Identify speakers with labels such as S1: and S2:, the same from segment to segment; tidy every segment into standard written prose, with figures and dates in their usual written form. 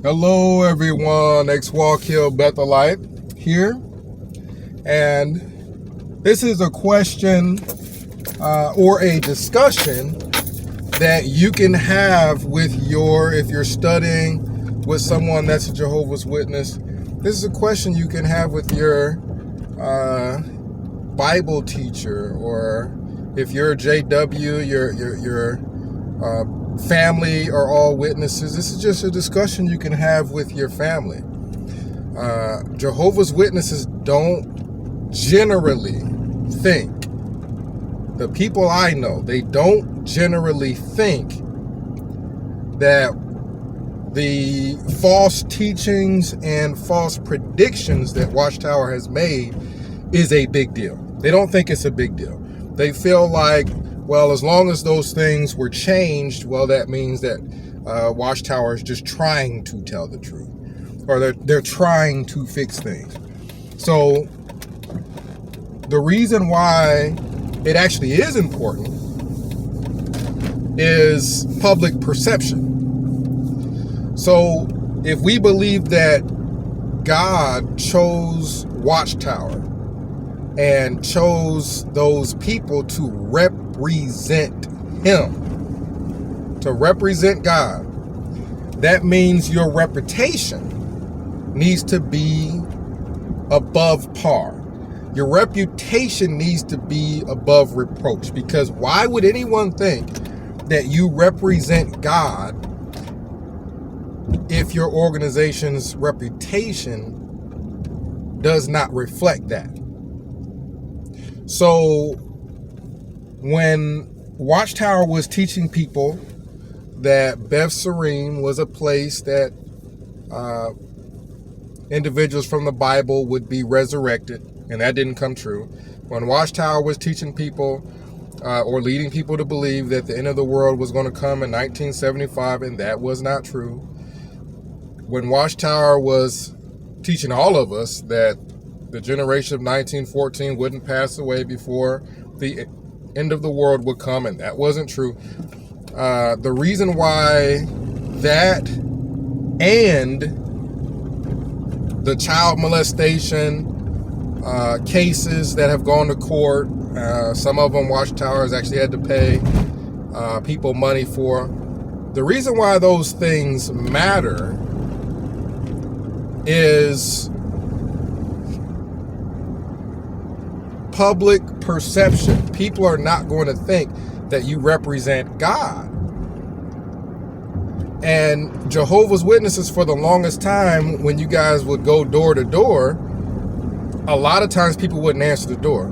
S1: Hello everyone, X-Walk Hill Bethelite here, and this is a question or a discussion that you can have with if you're studying with someone that's a Jehovah's Witness. This is a question you can have with your Bible teacher, or if you're a JW, your family are all witnesses. This is just a discussion you can have with your family. Jehovah's Witnesses don't generally think, the people I know, they don't generally think that the false teachings and false predictions that Watchtower has made is a big deal. They don't think it's a big deal. They feel like, well, as long as those things were changed, well, that means that Watchtower is just trying to tell the truth, or they're trying to fix things. So the reason why it actually is important is public perception. So if we believe that God chose Watchtower and chose those people to represent him, to represent God, that means your reputation needs to be above par. Your reputation needs to be above reproach, because why would anyone think that you represent God if your organization's reputation does not reflect that? So when Watchtower was teaching people that Beth Serene was a place that individuals from the Bible would be resurrected, and that didn't come true. When Watchtower was teaching people or leading people to believe that the end of the world was going to come in 1975, and that was not true. When Watchtower was teaching all of us that the generation of 1914 wouldn't pass away before the end of the world would come, and that wasn't true. The reason why that and the child molestation cases that have gone to court, some of them Watchtower has actually had to pay people money for. The reason why those things matter is public perception. People are not going to think that you represent God. And Jehovah's Witnesses, for the longest time, when you guys would go door to door, a lot of times people wouldn't answer the door.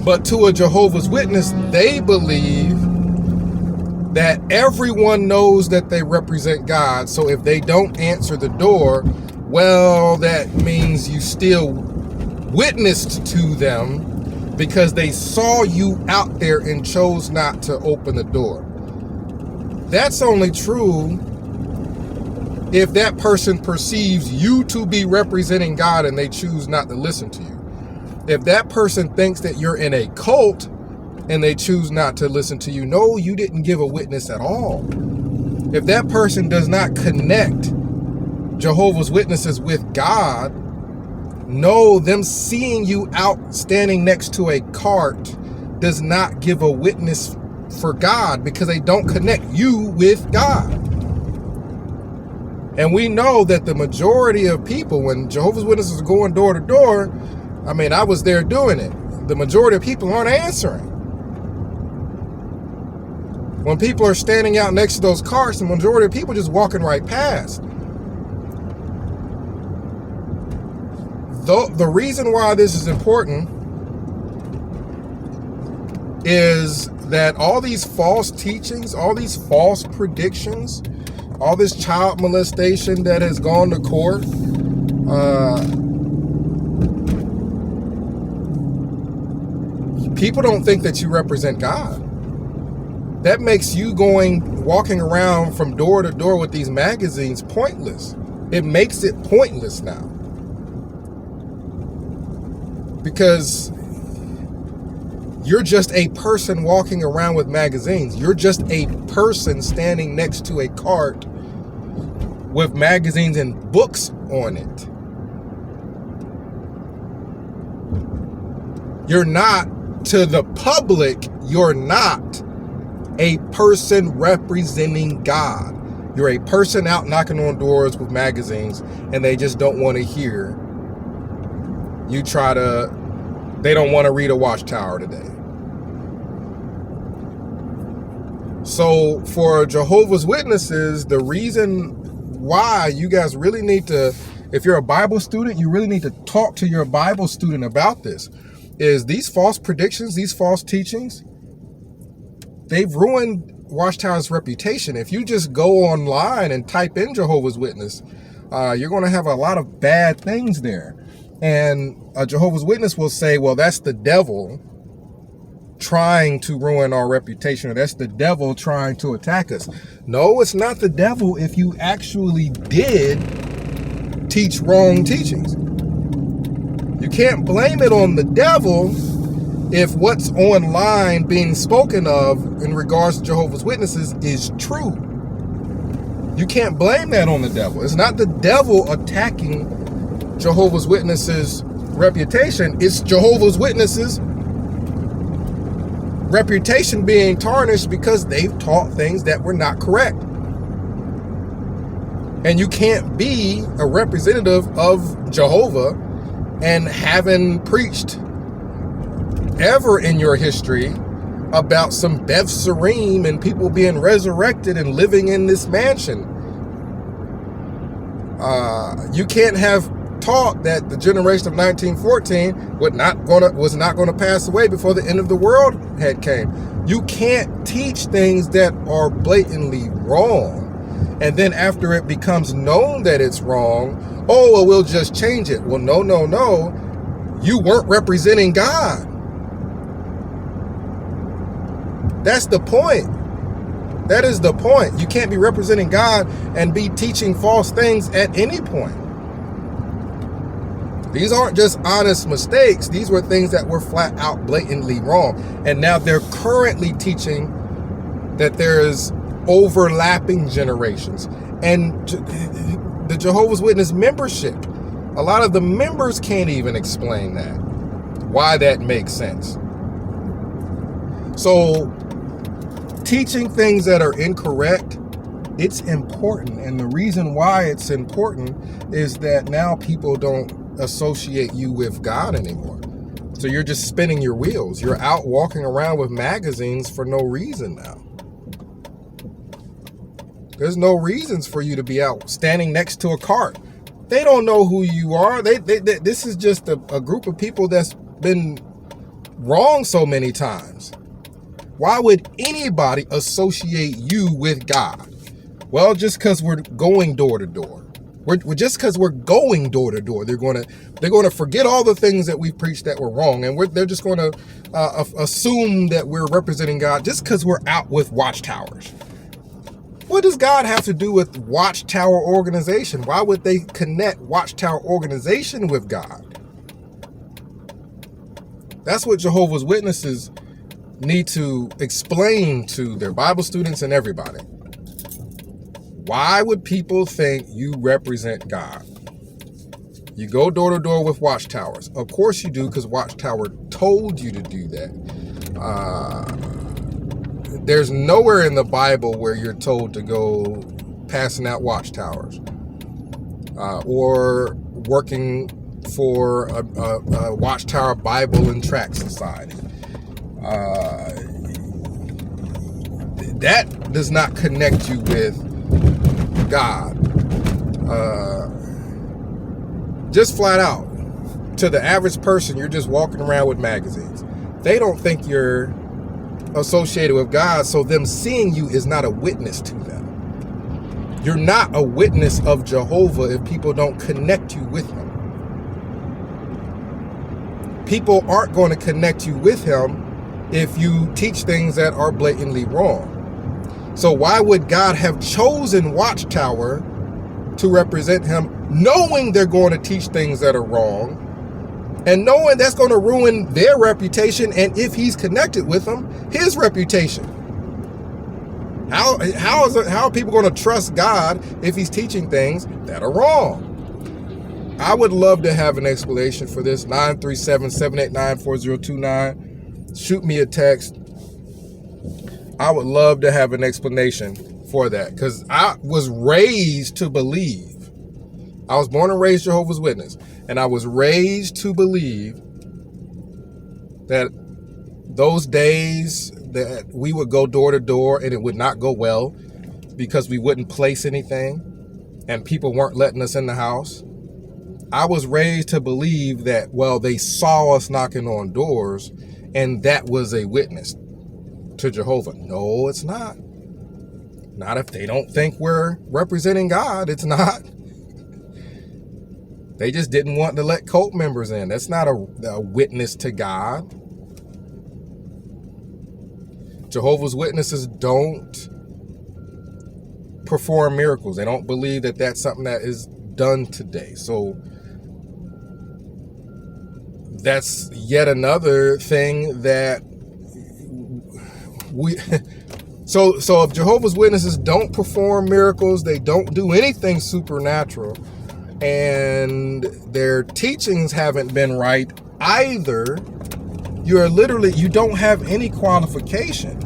S1: But to a Jehovah's Witness, they believe that everyone knows that they represent God. So if they don't answer the door, well, that means you still witnessed to them because they saw you out there and chose not to open the door. That's only true if that person perceives you to be representing God and they choose not to listen to you. If that person thinks that you're in a cult and they choose not to listen to you, no, you didn't give a witness at all. If that person does not connect Jehovah's Witnesses with God, no, them seeing you out standing next to a cart does not give a witness for God, because they don't connect you with God. And we know that the majority of people, when Jehovah's Witnesses are going door to door, I mean, I was there doing it, the majority of people aren't answering. When people are standing out next to those carts, the majority of people just walking right past. The reason why this is important is that all these false teachings, all these false predictions, all this child molestation that has gone to court, people don't think that you represent God. That makes you walking around from door to door with these magazines pointless. It makes it pointless now. Because you're just a person walking around with magazines. You're just a person standing next to a cart with magazines and books on it. You're not, to the public, you're not a person representing God. You're a person out knocking on doors with magazines, and they just don't want to hear you they don't want to read a Watchtower today. So for Jehovah's Witnesses, the reason why you guys really need to, if you're a Bible student, you really need to talk to your Bible student about this, is these false predictions, these false teachings, they've ruined Watchtower's reputation. If you just go online and type in Jehovah's Witness, you're going to have a lot of bad things there. And a Jehovah's Witness will say, well, that's the devil trying to ruin our reputation, or that's the devil trying to attack us. No, it's not the devil if you actually did teach wrong teachings. You can't blame it on the devil if what's online being spoken of in regards to Jehovah's Witnesses is true. You can't blame that on the devil. It's not the devil attacking Jehovah's Witnesses' reputation. It's Jehovah's Witnesses' reputation being tarnished because they've taught things that were not correct. And you can't be a representative of Jehovah and having preached ever in your history about some Beth Serene and people being resurrected and living in this mansion. You can't have taught that the generation of 1914 was not going to pass away before the end of the world had came. You can't teach things that are blatantly wrong, and then after it becomes known that it's wrong, oh, well, we'll just change it. Well, no. You weren't representing God. That's the point. That is the point. You can't be representing God and be teaching false things at any point. These aren't just honest mistakes. These were things that were flat out blatantly wrong. And now they're currently teaching that there is overlapping generations. And the Jehovah's Witness membership, a lot of the members can't even explain that, why that makes sense. So teaching things that are incorrect, it's important. And the reason why it's important is that now people don't associate you with God anymore. So you're just spinning your wheels. You're out walking around with magazines for no reason now. There's no reasons for you to be out standing next to a cart. They don't know who you are. This is just a group of people that's been wrong so many times. Why would anybody associate you with God? Well, just because we're going door to door. We're just because we're going door to door, they're going to forget all the things that we preached that were wrong, and they're just going to assume that we're representing God just because we're out with watchtowers. What does God have to do with Watchtower organization? Why would they connect Watchtower organization with God? That's what Jehovah's Witnesses need to explain to their Bible students and everybody. Why would people think you represent God? You go door to door with watchtowers. Of course you do, because Watchtower told you to do that. There's nowhere in the Bible where you're told to go passing out watchtowers or working for a Watchtower Bible and Tract Society. That does not connect you with God. Just flat out, to the average person, you're just walking around with magazines. They don't think you're associated with God, so them seeing you is not a witness to them. You're not a witness of Jehovah if people don't connect you with him. People aren't going to connect you with him if you teach things that are blatantly wrong. So why would God have chosen Watchtower to represent him, knowing they're going to teach things that are wrong, and knowing that's going to ruin their reputation, and if he's connected with them, his reputation? How are people going to trust God if he's teaching things that are wrong? I would love to have an explanation for this. 937-789-4029. Shoot me a text. I would love to have an explanation for that, because I was raised to believe. I was born and raised Jehovah's Witness, and I was raised to believe that those days that we would go door to door and it would not go well because we wouldn't place anything and people weren't letting us in the house. I was raised to believe that, well, they saw us knocking on doors and that was a witness to Jehovah. No, it's not. Not if they don't think we're representing God. It's not. They just didn't want to let cult members in. That's not a witness to God. Jehovah's Witnesses don't perform miracles. They don't believe that that's something that is done today. So that's yet another thing that we... So if Jehovah's Witnesses don't perform miracles, they don't do anything supernatural, and their teachings haven't been right either, you don't have any qualification.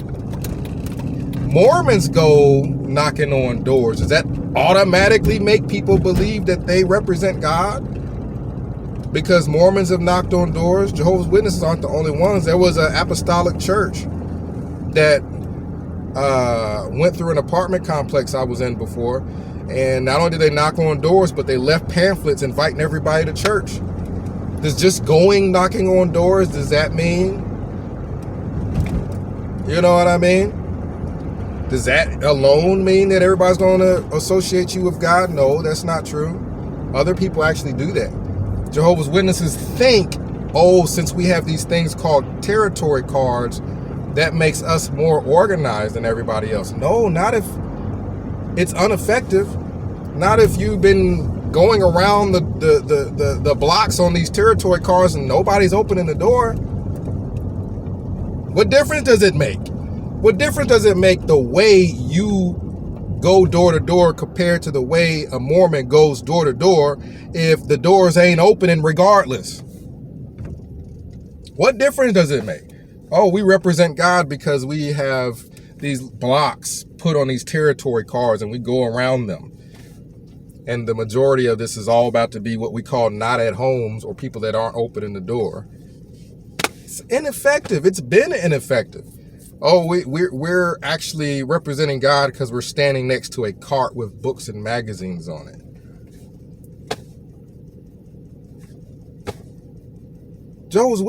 S1: Mormons go knocking on doors. Does that automatically make people believe that they represent God? Because Mormons have knocked on doors. Jehovah's Witnesses aren't the only ones. There was an apostolic church that went through an apartment complex I was in before, and not only did they knock on doors, but they left pamphlets inviting everybody to church. Does just going knocking on doors, does that mean, you know what I mean? Does that alone mean that everybody's going to associate you with God? No, that's not true. Other people actually do that. Jehovah's Witnesses think, oh, since we have these things called territory cards, that makes us more organized than everybody else. No, not if it's ineffective. Not if you've been going around the blocks on these territory cards and nobody's opening the door. What difference does it make? What difference does it make the way you go door to door compared to the way a Mormon goes door to door if the doors ain't opening regardless? What difference does it make? Oh, we represent God because we have these blocks put on these territory cards and we go around them. And the majority of this is all about to be what we call not at homes, or people that aren't opening the door. It's ineffective. It's been ineffective. Oh, we're actually representing God because we're standing next to a cart with books and magazines on it. Jehovah's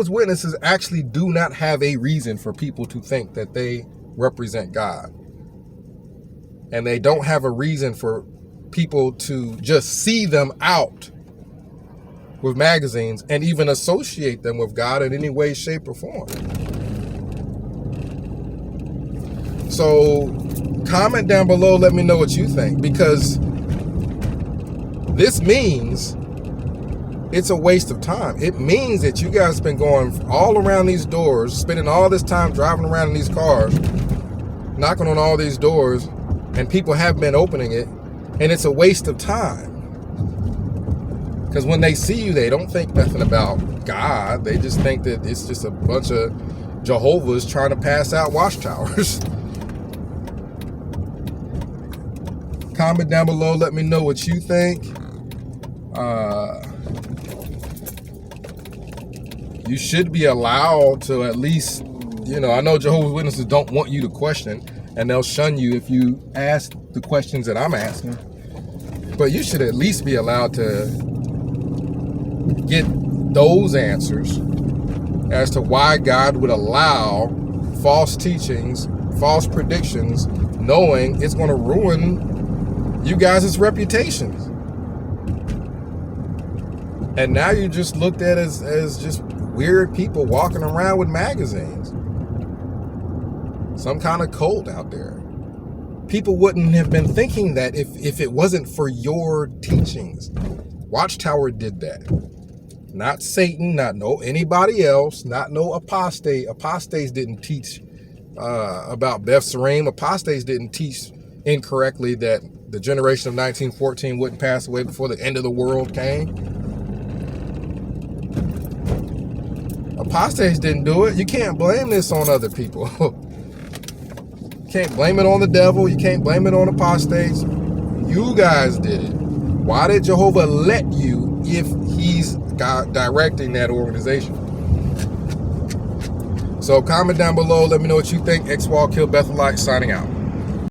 S1: Witnesses actually do not have a reason for people to think that they represent God. And they don't have a reason for people to just see them out with magazines and even associate them with God in any way, shape, or form. So comment down below, let me know what you think, because this means it's a waste of time. It means that you guys have been going all around these doors, spending all this time driving around in these cars, knocking on all these doors, and people have been opening it, and it's a waste of time. Because when they see you, they don't think nothing about God. They just think that it's just a bunch of Jehovah's trying to pass out watchtowers. Comment down below, let me know what you think. You should be allowed to at least, I know Jehovah's Witnesses don't want you to question, and they'll shun you if you ask the questions that I'm asking. But you should at least be allowed to get those answers as to why God would allow false teachings, false predictions, knowing it's going to ruin you guys' reputations. And now you're just looked at as just weird people walking around with magazines. Some kind of cult out there. People wouldn't have been thinking that if it wasn't for your teachings. Watchtower did that. Not Satan, not anybody else, not no apostate. Apostates didn't teach about Beth Serene. Apostates didn't teach incorrectly that the generation of 1914 wouldn't pass away before the end of the world came. Apostates didn't do it. You can't blame this on other people. You can't blame it on the devil. You can't blame it on apostates. You guys did it. Why did Jehovah let you if he's directing that organization? So comment down below. Let me know what you think. X-Wall Kill Bethelite signing out.